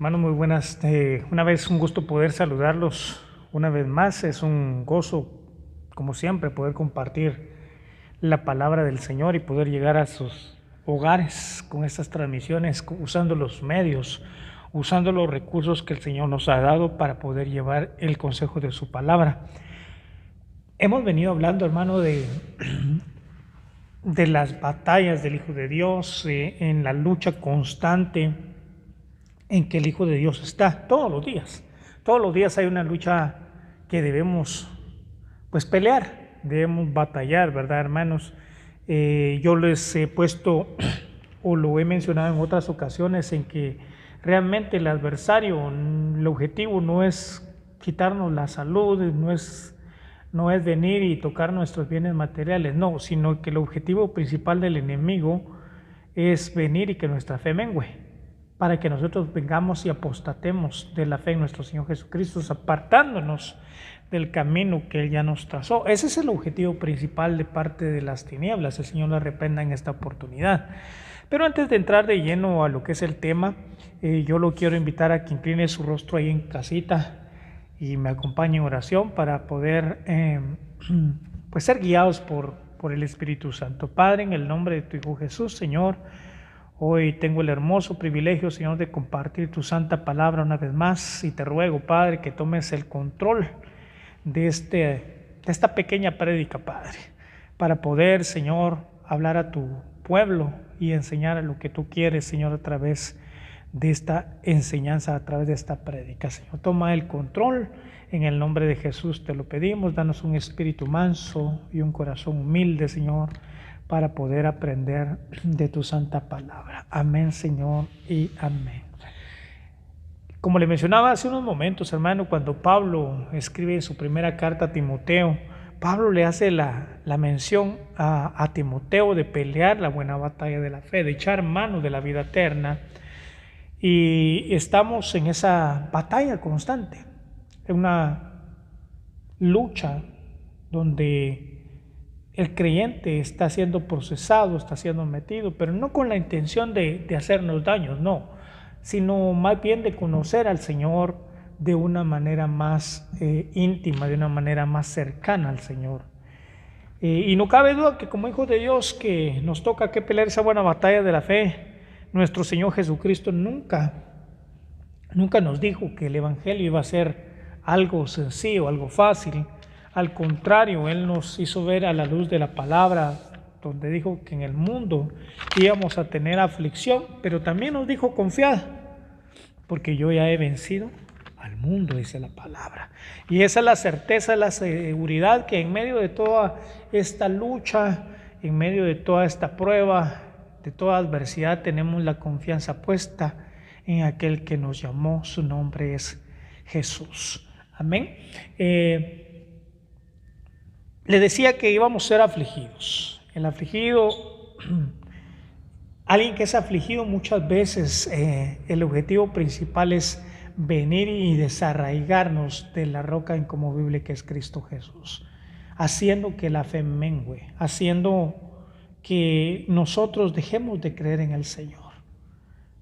Hermanos, muy buenas. Una vez un gusto poder saludarlos una vez más. Es un gozo, como siempre, poder compartir la palabra del Señor y poder llegar a sus hogares con estas transmisiones, usando los medios, usando los recursos que el Señor nos ha dado para poder llevar el consejo de su palabra. Hemos venido hablando, hermano, de las batallas del Hijo de Dios, en la lucha constante en que el Hijo de Dios está todos los días. Todos los días hay una lucha que debemos pelear, debemos batallar, ¿verdad, hermanos? Yo les he puesto o lo he mencionado en otras ocasiones en que realmente el adversario, el objetivo no es quitarnos la salud, no es venir y tocar nuestros bienes materiales, no, sino que el objetivo principal del enemigo es venir y que nuestra fe mengue, para que nosotros vengamos y apostatemos de la fe en nuestro Señor Jesucristo, apartándonos del camino que Él ya nos trazó. Ese es el objetivo principal de parte de las tinieblas. El Señor la reprenda en esta oportunidad. Pero antes de entrar de lleno a lo que es el tema, yo lo quiero invitar a que incline su rostro ahí en casita y me acompañe en oración para poder ser guiados por el Espíritu Santo. Padre, en el nombre de tu Hijo Jesús, Señor, hoy tengo el hermoso privilegio, Señor, de compartir tu santa palabra una vez más y te ruego, Padre, que tomes el control de esta pequeña prédica, Padre, para poder, Señor, hablar a tu pueblo y enseñar lo que tú quieres, Señor, a través de esta enseñanza, a través de esta prédica. Señor, toma el control, en el nombre de Jesús te lo pedimos, danos un espíritu manso y un corazón humilde, Señor, para poder aprender de tu santa palabra. Amén, Señor, y amén. Como le mencionaba hace unos momentos, hermano, cuando Pablo escribe su primera carta a Timoteo, Pablo le hace la mención a Timoteo de pelear la buena batalla de la fe, de echar mano de la vida eterna. Y estamos en esa batalla constante, en una lucha donde el creyente está siendo procesado, está siendo metido, pero no con la intención de hacernos daño, no, sino más bien de conocer al Señor de una manera más íntima, de una manera más cercana al Señor. Y no cabe duda que como hijos de Dios que nos toca que pelear esa buena batalla de la fe. Nuestro Señor Jesucristo nunca nos dijo que el Evangelio iba a ser algo sencillo, algo fácil. Al contrario, Él nos hizo ver a la luz de la palabra, donde dijo que en el mundo íbamos a tener aflicción, pero también nos dijo confiad, porque yo ya he vencido al mundo, dice la palabra. Y esa es la certeza, la seguridad que en medio de toda esta lucha, en medio de toda esta prueba, de toda adversidad, tenemos la confianza puesta en aquel que nos llamó. Su nombre es Jesús. Amén. Le decía que íbamos a ser afligidos. El afligido, alguien que es afligido muchas veces, el objetivo principal es venir y desarraigarnos de la roca inconmovible que es Cristo Jesús, haciendo que la fe mengue, haciendo que nosotros dejemos de creer en el Señor.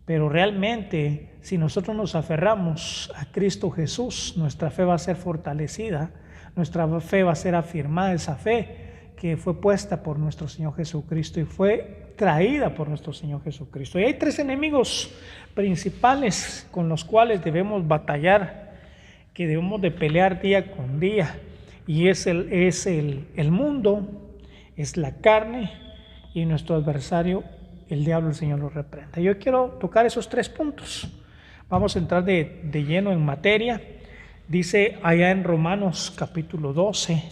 Pero realmente, si nosotros nos aferramos a Cristo Jesús, nuestra fe va a ser fortalecida, nuestra fe va a ser afirmada, esa fe que fue puesta por nuestro Señor Jesucristo y fue traída por nuestro Señor Jesucristo. Y hay tres enemigos principales con los cuales debemos batallar, que debemos de pelear día con día, y es el mundo, es la carne y nuestro adversario, el diablo. El Señor lo reprenda. Yo quiero tocar esos tres puntos. Vamos a entrar de lleno en materia. Dice allá en Romanos capítulo 12,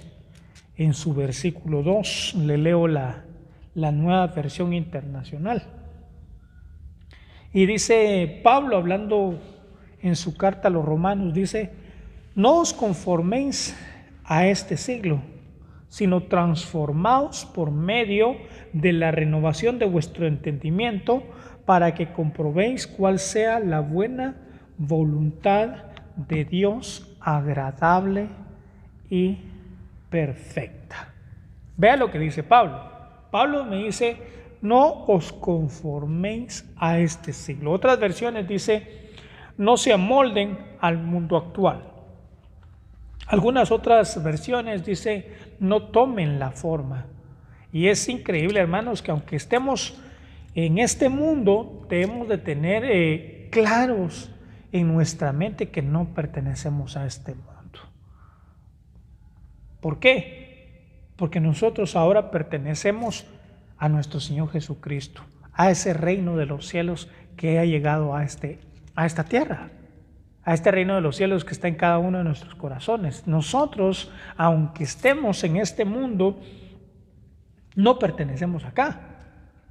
en su versículo 2, le leo la nueva versión internacional. Y dice Pablo, hablando en su carta a los romanos, dice: no os conforméis a este siglo, sino transformaos por medio de la renovación de vuestro entendimiento, para que comprobéis cuál sea la buena voluntad de Dios, agradable y perfecta. Vea lo que dice Pablo. Pablo me dice: no os conforméis a este siglo. Otras versiones dice: no se amolden al mundo actual. Algunas otras versiones dice, no tomen la forma. Y es increíble, hermanos, que aunque estemos en este mundo, debemos de tener claros en nuestra mente que no pertenecemos a este mundo. ¿Por qué? Porque nosotros ahora pertenecemos a nuestro Señor Jesucristo, a ese reino de los cielos que ha llegado a esta tierra, a este reino de los cielos que está en cada uno de nuestros corazones. Nosotros, aunque estemos en este mundo, no pertenecemos acá.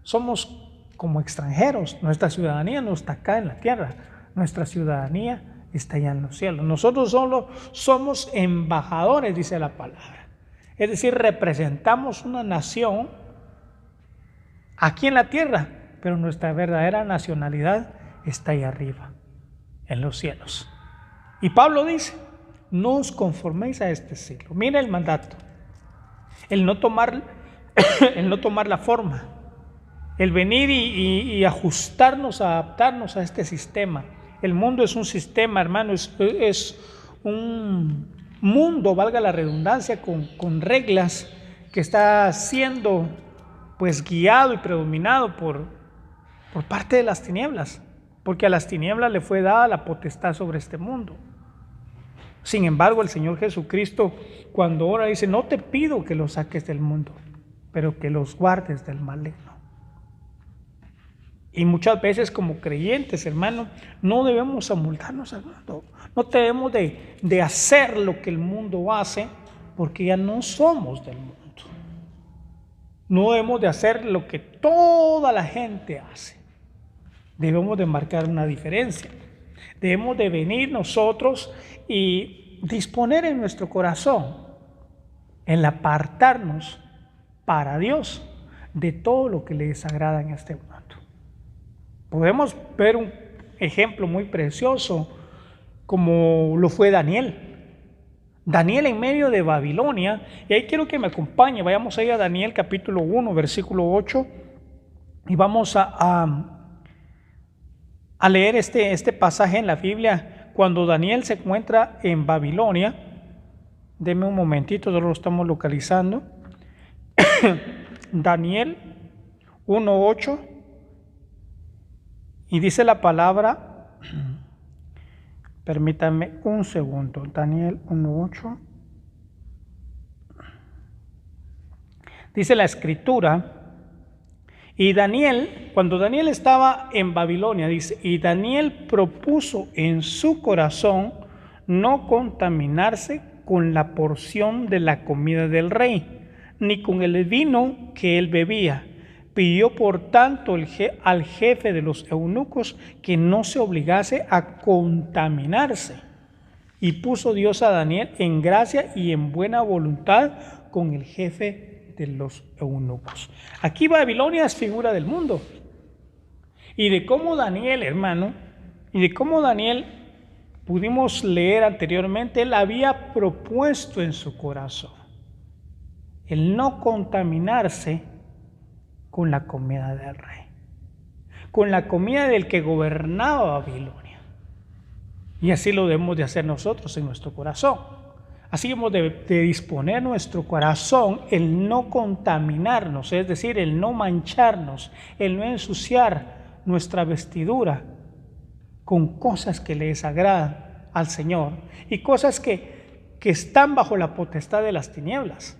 Somos como extranjeros. Nuestra ciudadanía no está acá en la tierra. Nuestra ciudadanía está allá en los cielos. Nosotros solo somos embajadores, dice la palabra. Es decir, representamos una nación aquí en la tierra, pero nuestra verdadera nacionalidad está ahí arriba, en los cielos. Y Pablo dice, no os conforméis a este siglo. Mira el mandato, el no tomar la forma, el venir y ajustarnos, adaptarnos a este sistema. El mundo es un sistema, hermano, es un mundo, valga la redundancia, con reglas que está siendo pues guiado y predominado por parte de las tinieblas, porque a las tinieblas le fue dada la potestad sobre este mundo. Sin embargo, el Señor Jesucristo, cuando ora, dice, no te pido que los saques del mundo, pero que los guardes del maligno. Y muchas veces como creyentes, hermano, no debemos amoldarnos al mundo. No debemos de hacer lo que el mundo hace, porque ya no somos del mundo. No debemos de hacer lo que toda la gente hace. Debemos de marcar una diferencia. Debemos de venir nosotros y disponer en nuestro corazón el apartarnos para Dios de todo lo que le desagrada en este mundo. Podemos ver un ejemplo muy precioso como lo fue Daniel. Daniel en medio de Babilonia, y ahí quiero que me acompañe, vayamos ahí a Daniel capítulo 1, versículo 8, y vamos a leer este pasaje en la Biblia, cuando Daniel se encuentra en Babilonia. Deme un momentito, solo lo estamos localizando. Daniel 1:8, y dice la palabra, permítanme un segundo, Daniel 1:8, dice la escritura, y Daniel, cuando Daniel estaba en Babilonia, dice, y Daniel propuso en su corazón no contaminarse con la porción de la comida del rey, ni con el vino que él bebía. Pidió por tanto al jefe de los eunucos que no se obligase a contaminarse. Y puso Dios a Daniel en gracia y en buena voluntad con el jefe de los eunucos. Aquí Babilonia es figura del mundo. Y de cómo Daniel, hermano, pudimos leer anteriormente, él había propuesto en su corazón el no contaminarse con la comida del rey, con la comida del que gobernaba Babilonia. Y así lo debemos de hacer nosotros en nuestro corazón. Así debemos de disponer nuestro corazón, el no contaminarnos, es decir, el no mancharnos, el no ensuciar nuestra vestidura con cosas que le desagradan al Señor y cosas que están bajo la potestad de las tinieblas.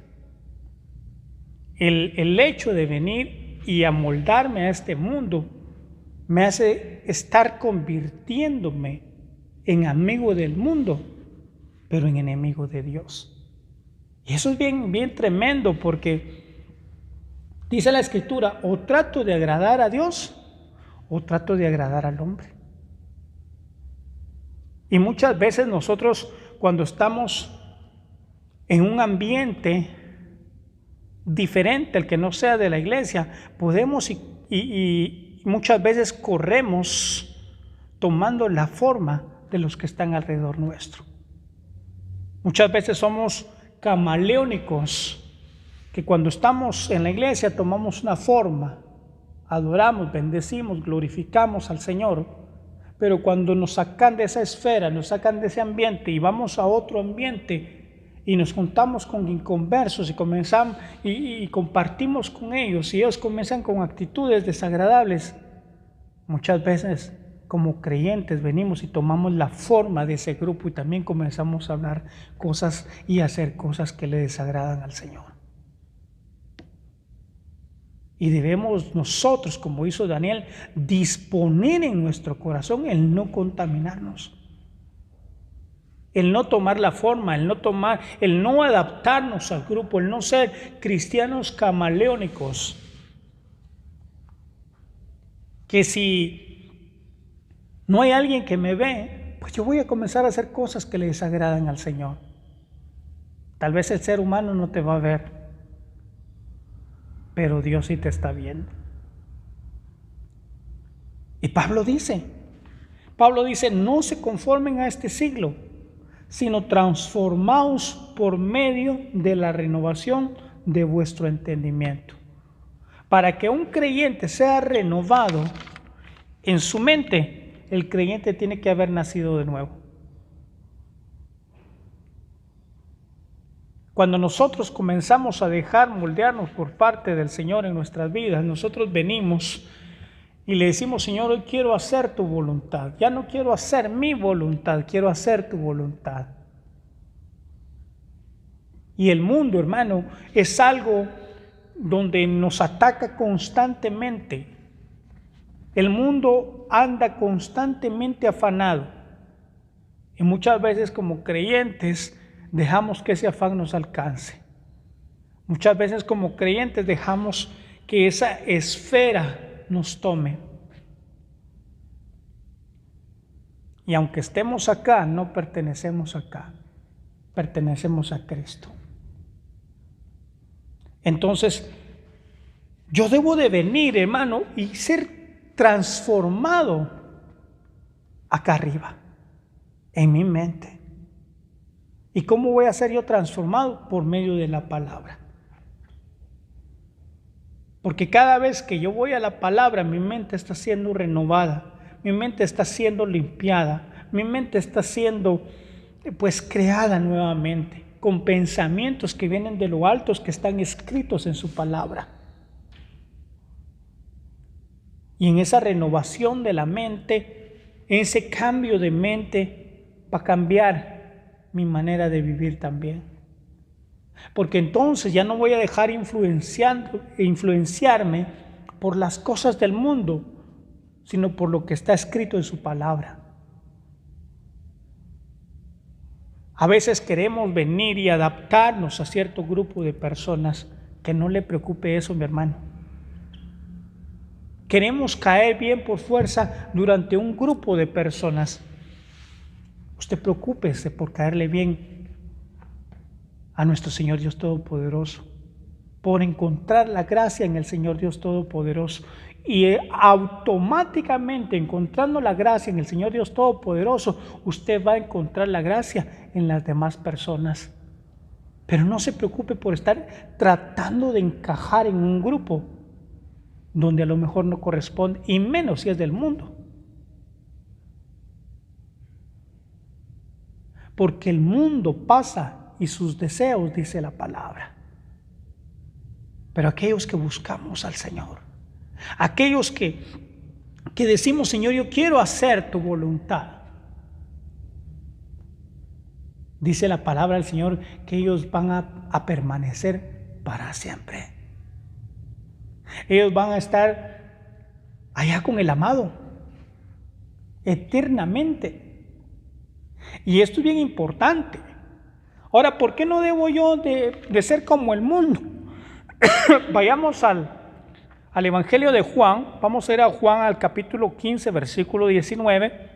El hecho de venir y amoldarme a este mundo me hace estar convirtiéndome en amigo del mundo, pero en enemigo de Dios. Y eso es bien tremendo, porque dice la Escritura, o trato de agradar a Dios o trato de agradar al hombre. Y muchas veces nosotros, cuando estamos en un ambiente diferente al que no sea de la iglesia, podemos y muchas veces corremos tomando la forma de los que están alrededor nuestro. Muchas veces somos camaleónicos, que cuando estamos en la iglesia tomamos una forma, adoramos, bendecimos, glorificamos al Señor, Pero cuando nos sacan de esa esfera, nos sacan de ese ambiente y vamos a otro ambiente y nos juntamos con inconversos y comenzamos y compartimos con ellos y ellos comienzan con actitudes desagradables, muchas veces como creyentes venimos y tomamos la forma de ese grupo y también comenzamos a hablar cosas y hacer cosas que le desagradan al Señor. Y debemos nosotros, como hizo Daniel, disponer en nuestro corazón el no contaminarnos, el no tomar la forma, el no adaptarnos al grupo, el no ser cristianos camaleónicos. Que si no hay alguien que me ve, pues yo voy a comenzar a hacer cosas que le desagradan al Señor. Tal vez el ser humano no te va a ver, pero Dios sí te está viendo. Y Pablo dice, no se conformen a este siglo, sino transformaos por medio de la renovación de vuestro entendimiento. Para que un creyente sea renovado en su mente, el creyente tiene que haber nacido de nuevo. Cuando nosotros comenzamos a dejar moldearnos por parte del Señor en nuestras vidas, nosotros venimos y le decimos: Señor, hoy quiero hacer tu voluntad. Ya no quiero hacer mi voluntad, quiero hacer tu voluntad. Y el mundo, hermano, es algo donde nos ataca constantemente. El mundo anda constantemente afanado. Y muchas veces como creyentes dejamos que ese afán nos alcance. Muchas veces como creyentes dejamos que esa esfera nos tome. Y aunque estemos acá, no pertenecemos acá. Pertenecemos a Cristo. Entonces, yo debo de venir, hermano, y ser transformado acá arriba, en mi mente. ¿Y cómo voy a ser yo transformado? Por medio de la palabra. Porque cada vez que yo voy a la palabra, mi mente está siendo renovada, mi mente está siendo limpiada, mi mente está siendo creada nuevamente, con pensamientos que vienen de lo alto, que están escritos en su palabra. Y en esa renovación de la mente, en ese cambio de mente, va a cambiar mi manera de vivir también. Porque entonces ya no voy a dejar influenciarme por las cosas del mundo, sino por lo que está escrito en su palabra. A veces queremos venir y adaptarnos a cierto grupo de personas. Que no le preocupe eso, mi hermano. Queremos caer bien por fuerza durante un grupo de personas. Usted preocúpese por caerle bien a nuestro Señor Dios Todopoderoso, por encontrar la gracia en el Señor Dios Todopoderoso. Y automáticamente, encontrando la gracia en el Señor Dios Todopoderoso, usted va a encontrar la gracia en las demás personas. Pero no se preocupe por estar tratando de encajar en un grupo donde a lo mejor no corresponde, y menos si es del mundo. Porque el mundo pasa y sus deseos, dice la palabra. Pero aquellos que buscamos al Señor, aquellos que decimos: Señor, yo quiero hacer tu voluntad, dice la palabra del Señor que ellos van a permanecer para siempre. Ellos van a estar allá con el amado eternamente. Y esto es bien importante. Ahora, ¿por qué no debo yo de ser como el mundo? Vayamos al Evangelio de Juan. Vamos a ir a Juan al capítulo 15, versículo 19.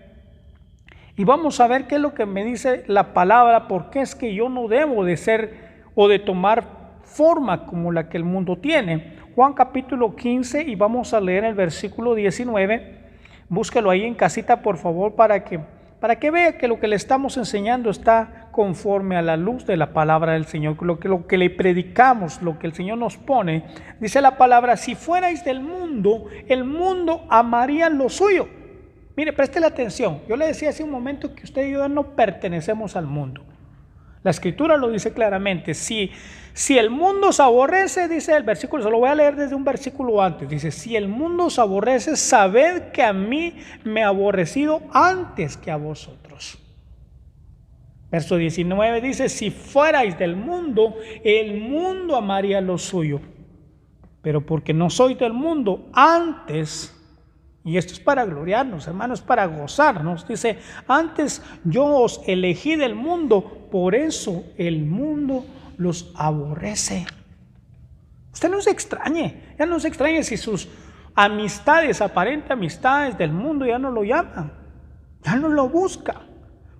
Y vamos a ver qué es lo que me dice la palabra. ¿Por qué es que yo no debo de ser o de tomar forma como la que el mundo tiene? Juan capítulo 15, y vamos a leer el versículo 19. Búsquelo ahí en casita, por favor, para que vea que lo que le estamos enseñando está conforme a la luz de la palabra del Señor, lo que le predicamos, lo que el Señor nos pone. Dice la palabra: si fuerais del mundo, el mundo amaría lo suyo. Mire, preste la atención. Yo le decía hace un momento que usted y yo no pertenecemos al mundo. La Escritura lo dice claramente. Si el mundo os aborrece, dice el versículo, se lo voy a leer desde un versículo antes. Dice, si el mundo os aborrece, sabed que a mí me ha aborrecido antes que a vosotros. Verso 19 dice, si fuerais del mundo, el mundo amaría lo suyo. Pero porque no soy del mundo, antes, y esto es para gloriarnos, hermanos, para gozarnos, dice, antes yo os elegí del mundo, por eso el mundo los aborrece. Usted no se extrañe, ya no se extrañe si sus amistades, aparentes amistades del mundo ya no lo llaman, ya no lo busca.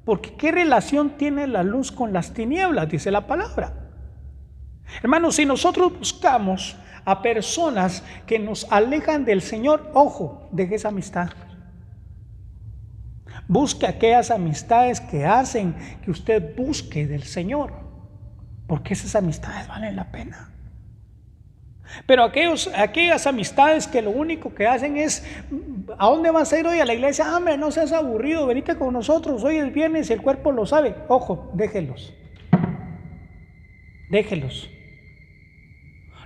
Porque ¿qué relación tiene la luz con las tinieblas? Dice la palabra. Hermanos, si nosotros buscamos a personas que nos alejan del Señor, ojo, deje esa amistad. Busque aquellas amistades que hacen que usted busque del Señor, porque esas amistades valen la pena. Pero aquellas amistades que lo único que hacen es, ¿a dónde vas a ir hoy? A la iglesia. Hombre, no seas aburrido, venite con nosotros, hoy es viernes y el cuerpo lo sabe. Ojo, déjelos.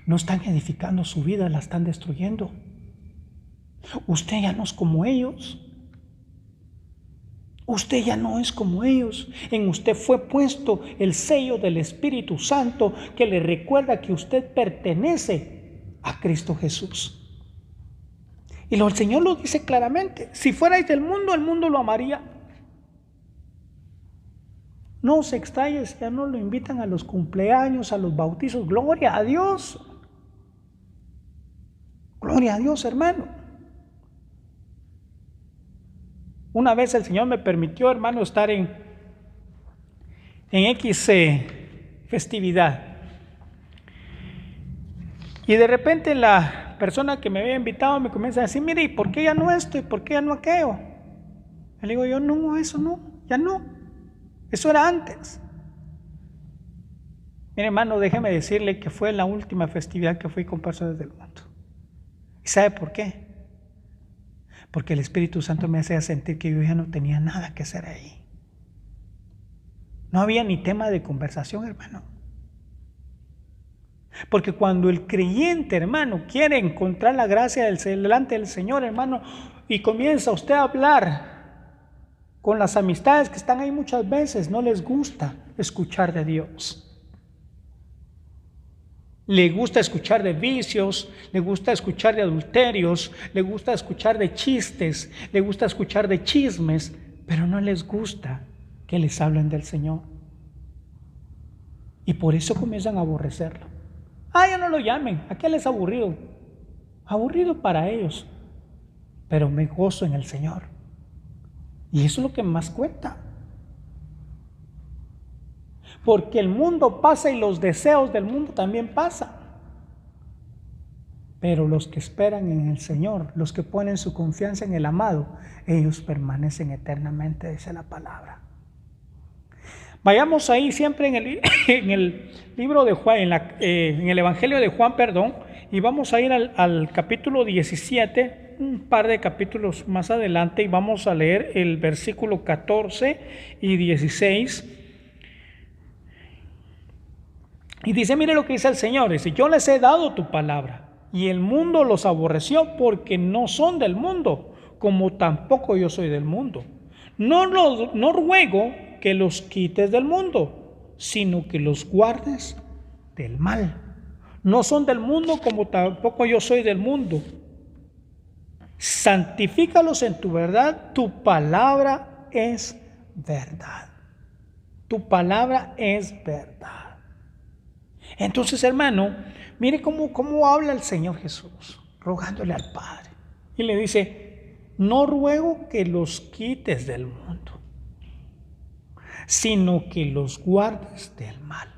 No están edificando su vida, la están destruyendo. Usted ya no es como ellos. Usted ya no es como ellos. En usted fue puesto el sello del Espíritu Santo que le recuerda que usted pertenece a Cristo Jesús. Y el Señor lo dice claramente. Si fuerais del mundo, el mundo lo amaría. No se extrañe si ya no lo invitan a los cumpleaños, a los bautizos. Gloria a Dios. Gloria a Dios, hermano. Una vez el Señor me permitió, hermano, estar en X festividad. Y de repente la persona que me había invitado me comienza a decir, mire, ¿y por qué ya no esto? ¿Y por qué ya no aquello? Le digo yo, no, eso no, ya no. Eso era antes. Mire, hermano, déjeme decirle que fue la última festividad que fui con personas del mundo. ¿Y sabe por qué? Porque el Espíritu Santo me hacía sentir que yo ya no tenía nada que hacer ahí. No había ni tema de conversación, hermano. Porque cuando el creyente, hermano, quiere encontrar la gracia delante del Señor, hermano, y comienza usted a hablar con las amistades que están ahí, muchas veces no les gusta escuchar de Dios. Le gusta escuchar de vicios, le gusta escuchar de adulterios, le gusta escuchar de chistes, le gusta escuchar de chismes, pero no les gusta que les hablen del Señor. Y por eso comienzan a aborrecerlo. Ya no lo llamen, aquel es aburrido. Aburrido para ellos, pero me gozo en el Señor. Y eso es lo que más cuenta. Porque el mundo pasa y los deseos del mundo también pasan. Pero los que esperan en el Señor, los que ponen su confianza en el amado, ellos permanecen eternamente, dice la palabra. Vayamos ahí siempre en el libro de Juan, en el Evangelio de Juan, y vamos a ir al capítulo 17, un par de capítulos más adelante, y vamos a leer el versículo 14 y 16. Y dice, mire lo que dice el Señor, dice, yo les he dado tu palabra, y el mundo los aborreció porque no son del mundo, como tampoco yo soy del mundo. No ruego que los quites del mundo, sino que los guardes del mal. No son del mundo, como tampoco yo soy del mundo. Santifícalos en tu verdad, tu palabra es verdad. Tu palabra es verdad. Entonces, hermano, mire cómo habla el Señor Jesús, rogándole al Padre. Y le dice, no ruego que los quites del mundo, sino que los guardes del mal.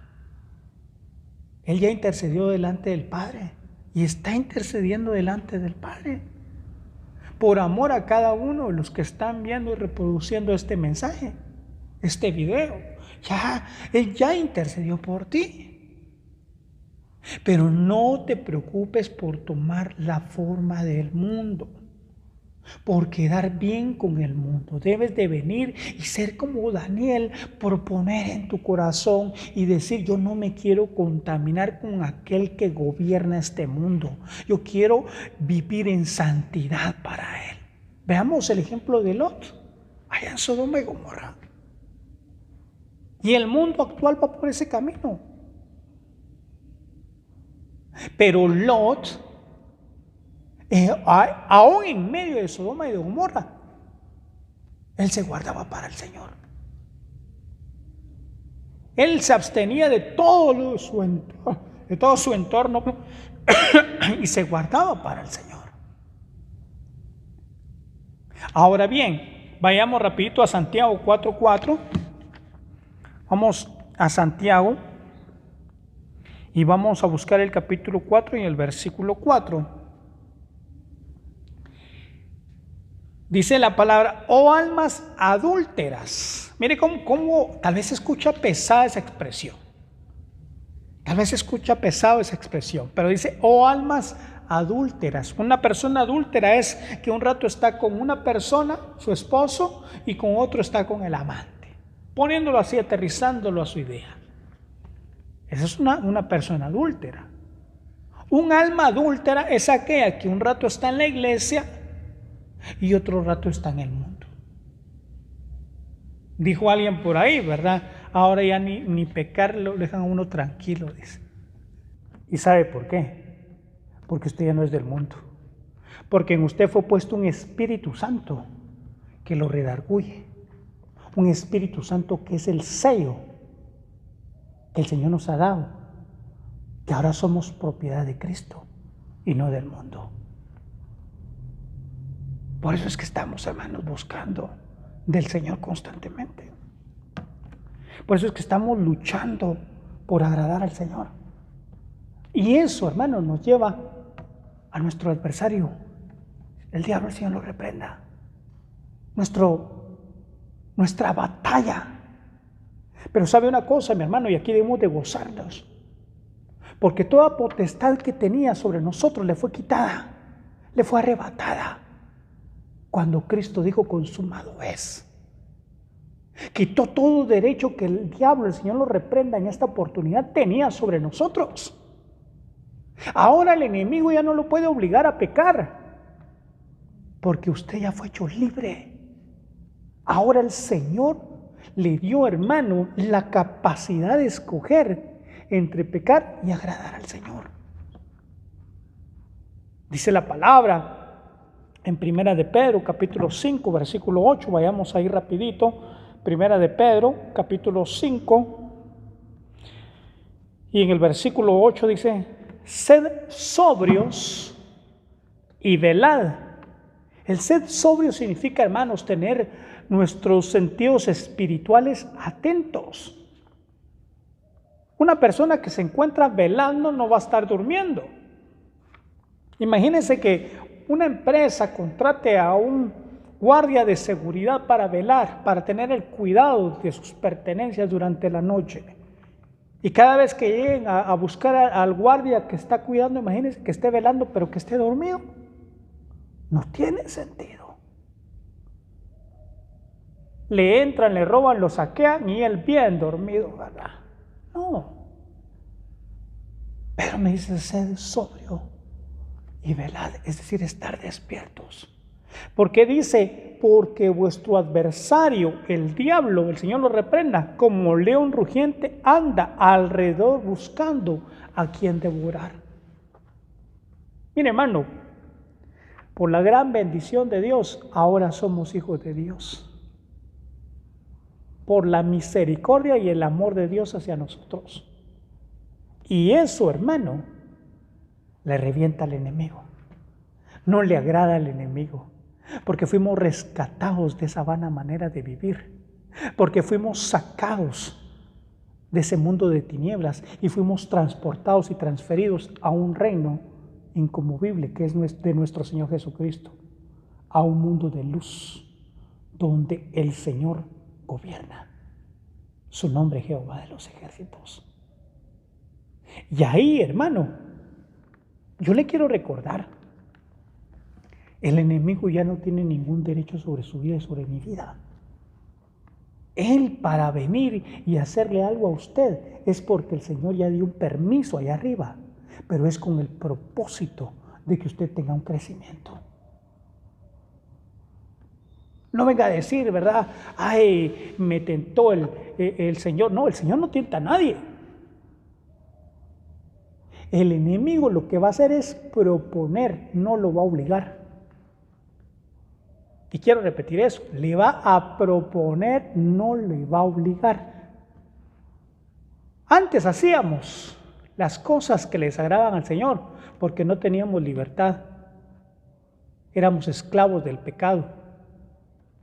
Él ya intercedió delante del Padre y está intercediendo delante del Padre por amor a cada uno de los que están viendo y reproduciendo este mensaje, este video. Él ya intercedió por ti. Pero no te preocupes por tomar la forma del mundo. por quedar bien con el mundo. Debes de venir y ser como Daniel, proponer en tu corazón y decir: yo no me quiero contaminar con aquel que gobierna este mundo. Yo quiero vivir en santidad para él. Veamos el ejemplo de Lot, allá en Sodoma y Gomorra. Y el mundo actual va por ese camino. Pero Lot, aún en medio de Sodoma y de Gomorra, él se guardaba para el Señor. Él se abstenía de todo su entorno y se guardaba para el Señor. Ahora bien, vayamos rapidito a Santiago 4:4. Vamos a Santiago y vamos a buscar el capítulo 4 y el versículo 4. Dice la palabra: oh almas adúlteras. Mire cómo tal vez se escucha pesada esa expresión. Tal vez se escucha pesado esa expresión, pero dice: oh almas adúlteras. Una persona adúltera es que un rato está con una persona, su esposo, y con otro está con el amante. Poniéndolo así, aterrizándolo a su idea. Esa es una persona adúltera. Un alma adúltera es aquella que un rato está en la iglesia y otro rato está en el mundo. Dijo alguien por ahí, ¿verdad? Ahora ya ni pecar lo dejan a uno tranquilo, dice. ¿Y sabe por qué? Porque usted ya no es del mundo. Porque en usted fue puesto un Espíritu Santo que lo redarguye. Un Espíritu Santo que es el sello que el Señor nos ha dado, que ahora somos propiedad de Cristo y no del mundo. Por eso es que estamos, hermanos, buscando del Señor constantemente. Por eso es que estamos luchando por agradar al Señor. Y eso, hermanos, nos lleva a nuestro adversario, el diablo. El Señor lo reprenda. Nuestra batalla. Pero sabe una cosa, mi hermano, y aquí debemos de gozarnos, porque toda potestad que tenía sobre nosotros le fue quitada, le fue arrebatada, cuando Cristo dijo: consumado es. Quitó todo derecho que el diablo, el Señor lo reprenda en esta oportunidad, tenía sobre nosotros. Ahora el enemigo ya no lo puede obligar a pecar, porque usted ya fue hecho libre. Ahora el Señor le dio, hermano, la capacidad de escoger entre pecar y agradar al Señor. Dice la palabra en Primera de Pedro, capítulo 5, versículo 8, vayamos ahí rapidito. Primera de Pedro, capítulo 5, y en el versículo 8 dice: sed sobrios y velad. El sed sobrio significa, hermanos, tener nuestros sentidos espirituales atentos. Una persona que se encuentra velando no va a estar durmiendo. Imagínense que una empresa contrate a un guardia de seguridad para velar, para tener el cuidado de sus pertenencias durante la noche. Y cada vez que lleguen a buscar al guardia que está cuidando, imagínense que esté velando pero que esté dormido. No tiene sentido. Le entran, le roban, lo saquean y él bien dormido, ¿verdad? No. Pero me dice: sed sobrio y velad, es decir, estar despiertos. ¿Por qué dice? Porque vuestro adversario, el diablo, el Señor lo reprenda, como león rugiente, anda alrededor buscando a quien devorar. Mire, hermano, por la gran bendición de Dios, ahora somos hijos de Dios. Por la misericordia y el amor de Dios hacia nosotros. Y eso, hermano, le revienta al enemigo. No le agrada al enemigo. Porque fuimos rescatados de esa vana manera de vivir. Porque fuimos sacados de ese mundo de tinieblas y fuimos transportados y transferidos a un reino inconmovible que es de nuestro Señor Jesucristo. A un mundo de luz donde el Señor gobierna. Su nombre es Jehová de los ejércitos. Y ahí, hermano, yo le quiero recordar El enemigo ya no tiene ningún derecho sobre su vida y sobre mi vida. Él, para venir y hacerle algo a usted, es porque el Señor ya dio un permiso allá arriba, pero es con el propósito de que usted tenga un crecimiento. No venga a decir, ¿verdad? Ay, me tentó el Señor. No, el Señor no tienta a nadie. El enemigo lo que va a hacer es proponer, no lo va a obligar. Y quiero repetir eso, le va a proponer, no le va a obligar. Antes hacíamos las cosas que les agradaban al Señor, porque no teníamos libertad. Éramos esclavos del pecado,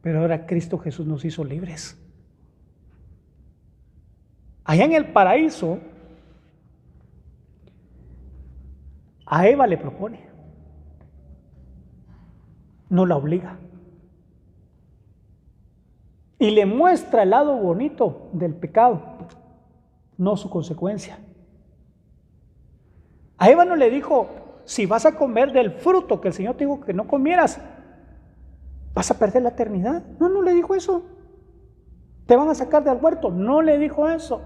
pero ahora Cristo Jesús nos hizo libres. Allá en el paraíso, a Eva le propone, no la obliga. Y le muestra el lado bonito del pecado, no su consecuencia. A Eva no le dijo, si vas a comer del fruto que el Señor te dijo que no comieras, vas a perder la eternidad. No, no le dijo eso. Te van a sacar del huerto. No le dijo eso.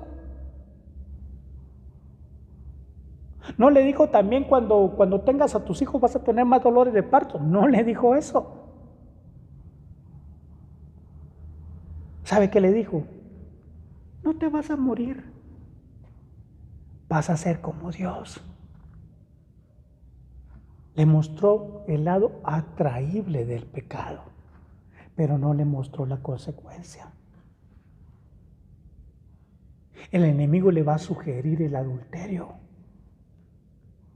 No le dijo también cuando tengas a tus hijos vas a tener más dolores de parto. No le dijo eso. ¿Sabe qué le dijo? No te vas a morir. Vas a ser como Dios. Le mostró el lado atraíble del pecado, pero no le mostró la consecuencia. El enemigo le va a sugerir el adulterio.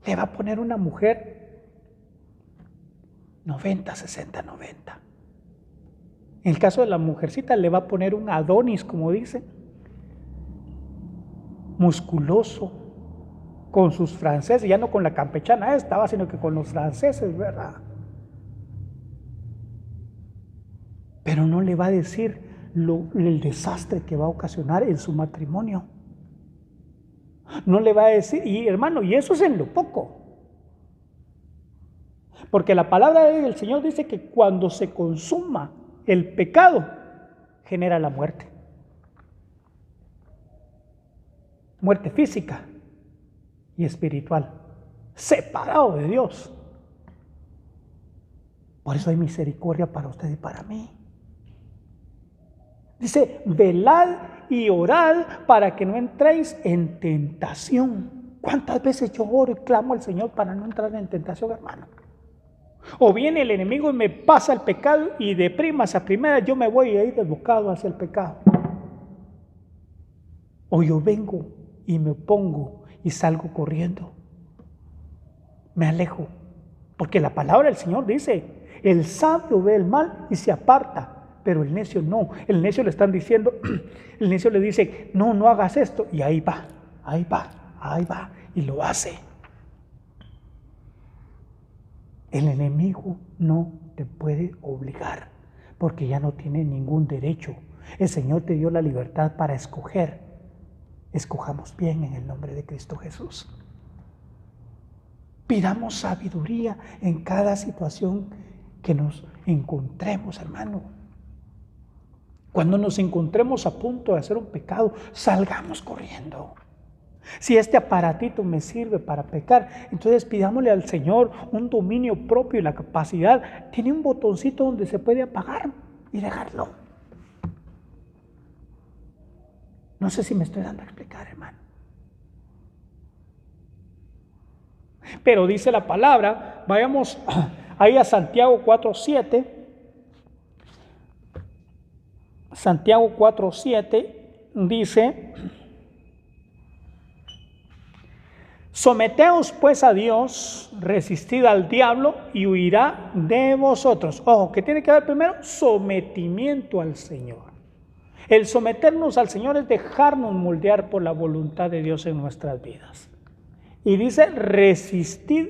Le va a poner una mujer 90, 60, 90. En el caso de la mujercita le va a poner un Adonis, como dicen, musculoso, con sus franceses, ya no con la campechana estaba, sino que con los franceses, ¿verdad? Pero no le va a decir el desastre que va a ocasionar en su matrimonio. No le va a decir, y hermano, y eso es en lo poco. Porque la palabra del Señor dice que cuando se consuma el pecado, genera la muerte. Muerte física y espiritual, separado de Dios. Por eso hay misericordia para usted y para mí. Dice, velad y orad para que no entréis en tentación. ¿Cuántas veces yo oro y clamo al Señor para no entrar en tentación, hermano? O viene el enemigo y me pasa el pecado y de primas a primeras yo me voy a ir desbocado hacia el pecado. O yo vengo y me opongo y salgo corriendo. Me alejo. Porque la palabra del Señor dice, el sabio ve el mal y se aparta, pero el necio no. El necio le están diciendo, el necio le dice, no, no hagas esto. Y ahí va, ahí va, ahí va. Y lo hace. El enemigo no te puede obligar, porque ya no tiene ningún derecho. El Señor te dio la libertad para escoger. Escojamos bien en el nombre de Cristo Jesús. Pidamos sabiduría en cada situación que nos encontremos, hermano. Cuando nos encontremos a punto de hacer un pecado, salgamos corriendo. Si este aparatito me sirve para pecar, entonces pidámosle al Señor un dominio propio y la capacidad. Tiene un botoncito donde se puede apagar y dejarlo. No sé si me estoy dando a explicar, hermano. Pero dice la palabra, vayamos ahí a Santiago 4:7. Santiago 4:7 dice, someteos pues a Dios, resistid al diablo y huirá de vosotros. Ojo, ¿qué tiene que haber primero? Sometimiento al Señor. El someternos al Señor es dejarnos moldear por la voluntad de Dios en nuestras vidas. Y dice, resistid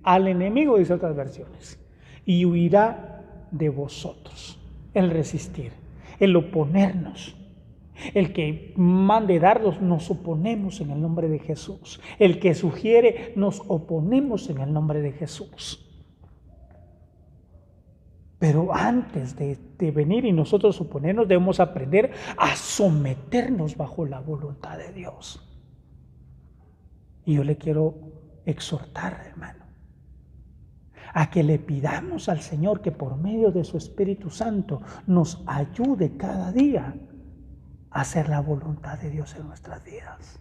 al enemigo, dice otras versiones, y huirá de vosotros. El resistir, el oponernos. El que mande dardos, nos oponemos en el nombre de Jesús. El que sugiere, nos oponemos en el nombre de Jesús. Pero antes de venir y nosotros oponernos, debemos aprender a someternos bajo la voluntad de Dios. Y yo le quiero exhortar, hermano, a que le pidamos al Señor que por medio de su Espíritu Santo nos ayude cada día a hacer la voluntad de Dios en nuestras vidas.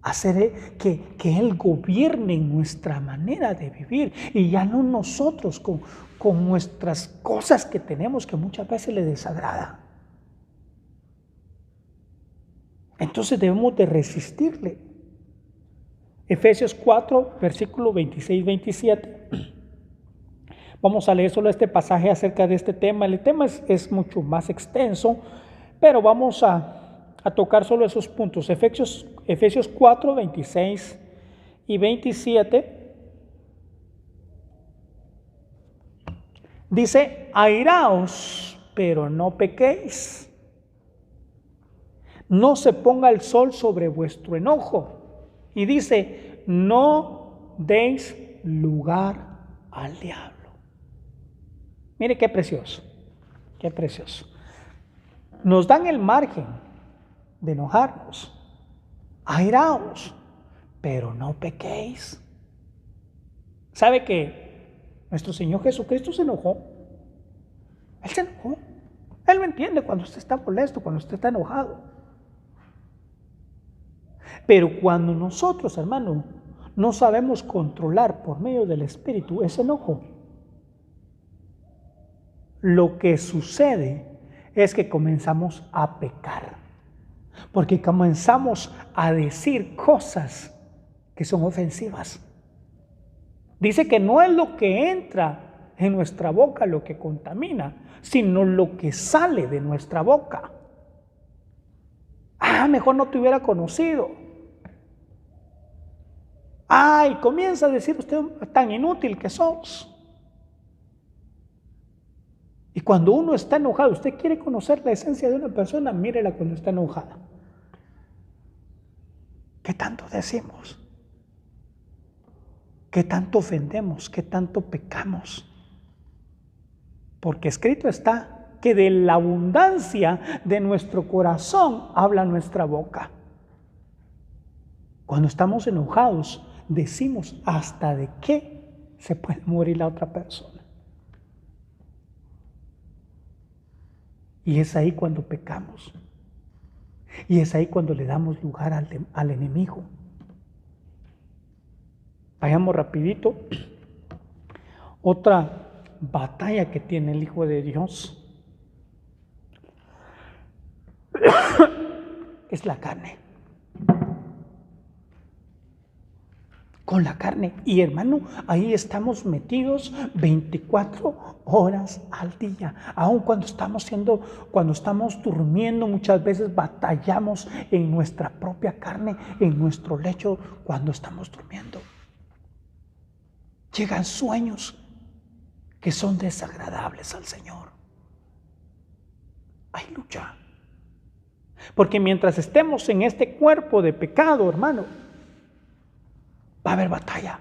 Hacer que Él gobierne nuestra manera de vivir y ya no nosotros con nuestras cosas que tenemos que muchas veces le desagrada. Entonces debemos de resistirle. Efesios 4, versículo 26-27. Vamos a leer solo este pasaje acerca de este tema. El tema es mucho más extenso, pero vamos a tocar solo esos puntos. Efesios 4, 26 y 27. Dice: airaos, pero no pequéis. No se ponga el sol sobre vuestro enojo. Y dice: no deis lugar al diablo. Mire qué precioso, qué precioso. Nos dan el margen de enojarnos. Airaos, pero no pequéis. ¿Sabe que nuestro Señor Jesucristo se enojó? Él se enojó. Él lo entiende cuando usted está molesto, cuando usted está enojado. Pero cuando nosotros, hermano, no sabemos controlar por medio del Espíritu ese enojo, lo que sucede es que comenzamos a pecar. Porque comenzamos a decir cosas que son ofensivas. Dice que no es lo que entra en nuestra boca lo que contamina, sino lo que sale de nuestra boca. Mejor no te hubiera conocido. Comienza a decir usted tan inútil que sos. Y cuando uno está enojado, usted quiere conocer la esencia de una persona, mírela cuando está enojada. ¿Qué tanto decimos? ¿Qué tanto ofendemos? ¿Qué tanto pecamos? Porque escrito está que de la abundancia de nuestro corazón habla nuestra boca. Cuando estamos enojados, decimos hasta de qué se puede morir la otra persona. Y es ahí cuando pecamos. Y es ahí cuando le damos lugar al enemigo. Vayamos rapidito. Otra batalla que tiene el Hijo de Dios es la carne. Con la carne. Y hermano, ahí estamos metidos 24 horas al día. Aun cuando estamos durmiendo, muchas veces batallamos en nuestra propia carne, en nuestro lecho cuando estamos durmiendo. Llegan sueños que son desagradables al Señor. Hay lucha. Porque mientras estemos en este cuerpo de pecado, hermano, va a haber batalla.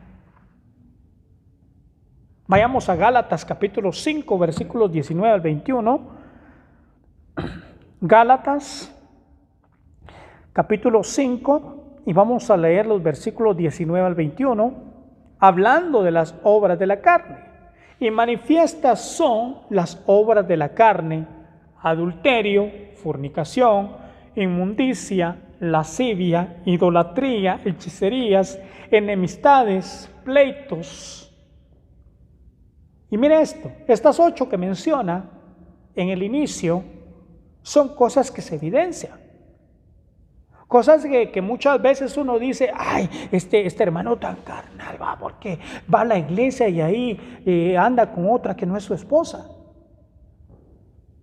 Vayamos a Gálatas capítulo 5, versículos 19 al 21. Gálatas capítulo 5, y vamos a leer los versículos 19 al 21, hablando de las obras de la carne. Y manifiestas son las obras de la carne: adulterio, fornicación, inmundicia, lascivia, idolatría, hechicerías, enemistades, pleitos. Y mire esto, estas 8 que menciona en el inicio son cosas que se evidencian. Cosas que muchas veces uno dice: este hermano tan carnal, porque va a la iglesia y ahí anda con otra que no es su esposa.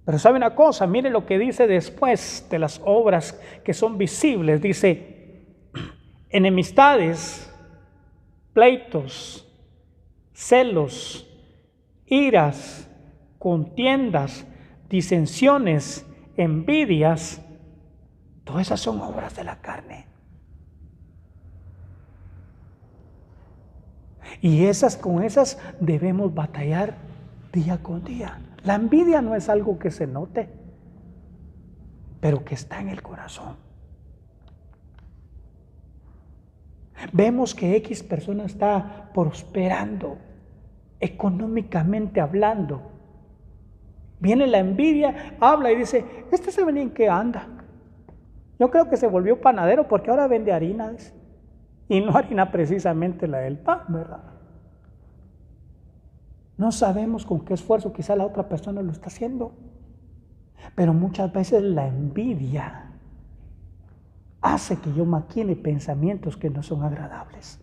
Pero sabe una cosa, mire lo que dice después de las obras que son visibles. Dice: enemistades, pleitos, celos, iras, contiendas, disensiones, envidias. Todas esas son obras de la carne. Y con esas debemos batallar día con día. La envidia no es algo que se note, pero que está en el corazón. Vemos que X persona está prosperando, económicamente hablando. Viene la envidia, habla y dice, este se venía en qué anda. Yo creo que se volvió panadero porque ahora vende harina, dice. Y no harina precisamente la del pan, ¿verdad? No sabemos con qué esfuerzo quizá la otra persona lo está haciendo. Pero muchas veces la envidia hace que yo maquine pensamientos que no son agradables.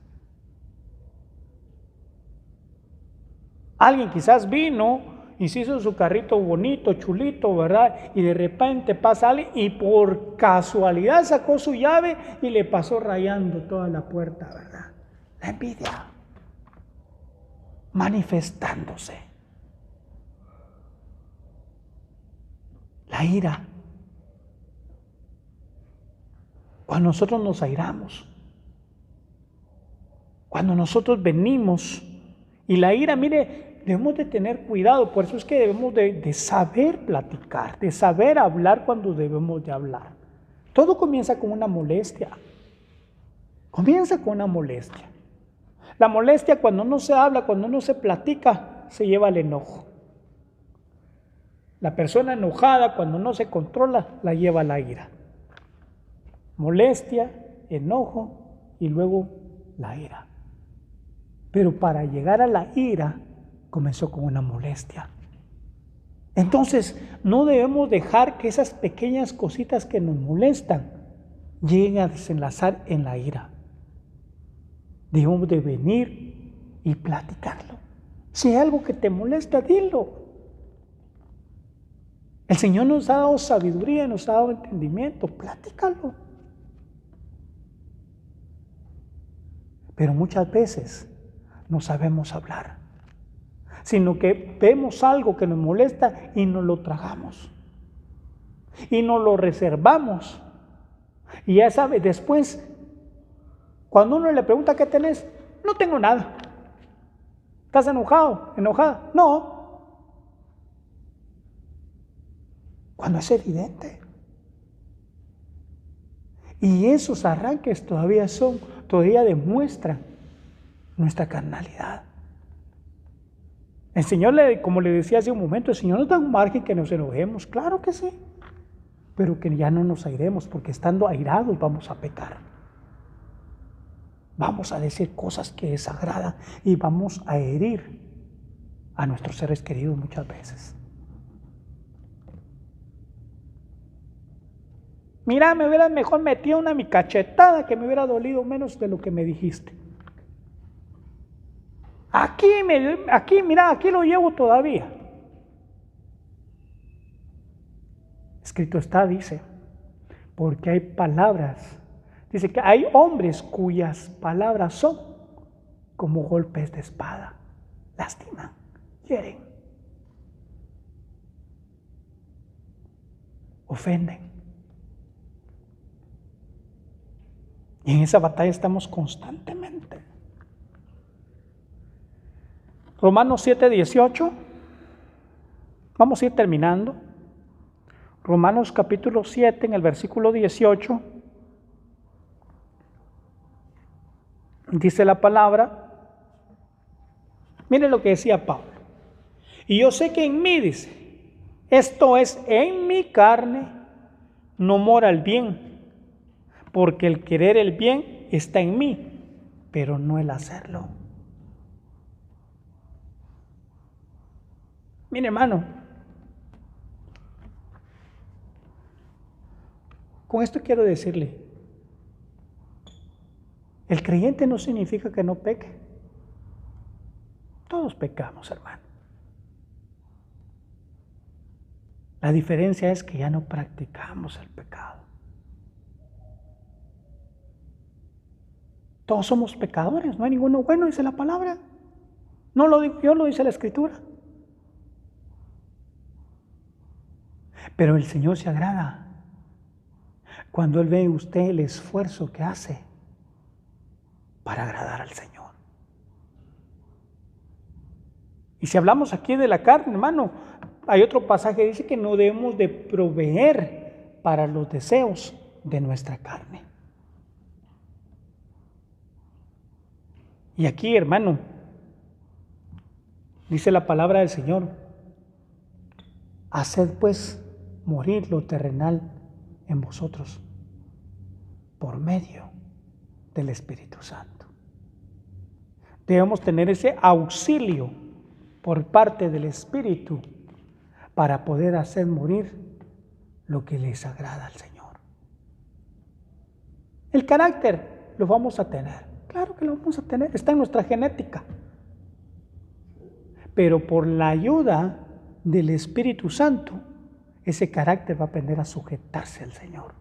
Alguien quizás vino y se hizo su carrito bonito, chulito, ¿verdad? Y de repente pasa alguien y por casualidad sacó su llave y le pasó rayando toda la puerta, ¿verdad? La envidia manifestándose. La ira. Cuando nosotros nos airamos, cuando nosotros venimos, y la ira, mire, debemos de tener cuidado, por eso es que debemos de saber platicar, de saber hablar cuando debemos de hablar. Todo comienza con una molestia, comienza con una molestia. La molestia cuando no se habla, cuando no se platica, se lleva al enojo. La persona enojada cuando no se controla, la lleva a la ira. Molestia, enojo y luego la ira. Pero para llegar a la ira comenzó con una molestia. Entonces no debemos dejar que esas pequeñas cositas que nos molestan lleguen a desenlazar en la ira. Debemos de venir y platicarlo. Si hay algo que te molesta, dilo. El Señor nos ha dado sabiduría, nos ha dado entendimiento, platícalo. Pero muchas veces no sabemos hablar, sino que vemos algo que nos molesta y nos lo tragamos. Y nos lo reservamos. Y ya sabes, después, cuando uno le pregunta qué tenés, no tengo nada. ¿Estás enojado? ¿Enojada? No. Cuando es evidente. Y esos arranques todavía demuestran nuestra carnalidad. El Señor, como le decía hace un momento, el Señor nos da un margen que nos enojemos, claro que sí, pero que ya no nos airemos, porque estando airados vamos a pecar. Vamos a decir cosas que desagradan y vamos a herir a nuestros seres queridos muchas veces. Mira, me hubieras mejor metido una mi cachetada que me hubiera dolido menos de lo que me dijiste. Aquí lo llevo todavía. Escrito está, dice, porque hay palabras. Dice que hay hombres cuyas palabras son como golpes de espada. Lastiman, hieren, ofenden. Y en esa batalla estamos constantemente. Romanos 7:18. Vamos a ir terminando. Romanos capítulo 7, en el versículo 18. Dice la palabra. Miren lo que decía Pablo. Y yo sé que en mí, dice, esto es, en mi carne, no mora el bien. Porque el querer el bien está en mí, pero no el hacerlo. Mire, hermano, con esto quiero decirle, el creyente no significa que no peque. Todos pecamos, hermano. La diferencia es que ya no practicamos el pecado. Todos somos pecadores, no hay ninguno bueno, dice la palabra. No lo digo yo, lo dice la Escritura. Pero el Señor se agrada cuando Él ve en usted el esfuerzo que hace para agradar al Señor. Y si hablamos aquí de la carne, hermano, hay otro pasaje que dice que no debemos de proveer para los deseos de nuestra carne. Y aquí, hermano, dice la palabra del Señor: haced pues morir lo terrenal en vosotros por medio del Espíritu Santo. Debemos tener ese auxilio por parte del Espíritu para poder hacer morir lo que les agrada al Señor. El carácter lo vamos a tener, claro que lo vamos a tener, está en nuestra genética. Pero por la ayuda del Espíritu Santo, ese carácter va a aprender a sujetarse al Señor.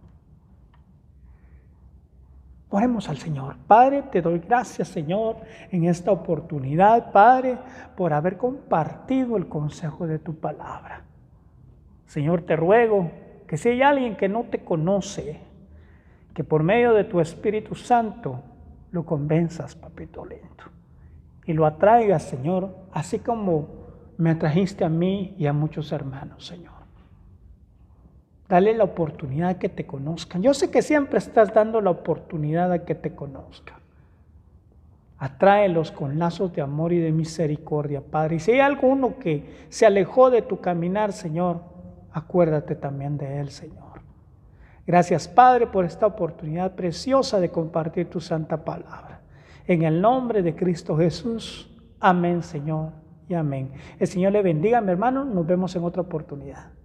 Oremos al Señor. Padre, te doy gracias, Señor, en esta oportunidad, Padre, por haber compartido el consejo de tu palabra. Señor, te ruego que si hay alguien que no te conoce, que por medio de tu Espíritu Santo lo convenzas, papito lindo, y lo atraigas, Señor, así como me atrajiste a mí y a muchos hermanos, Señor. Dale la oportunidad que te conozcan. Yo sé que siempre estás dando la oportunidad a que te conozcan. Atráelos con lazos de amor y de misericordia, Padre. Y si hay alguno que se alejó de tu caminar, Señor, acuérdate también de él, Señor. Gracias, Padre, por esta oportunidad preciosa de compartir tu santa palabra. En el nombre de Cristo Jesús. Amén, Señor, y amén. El Señor le bendiga, mi hermano. Nos vemos en otra oportunidad.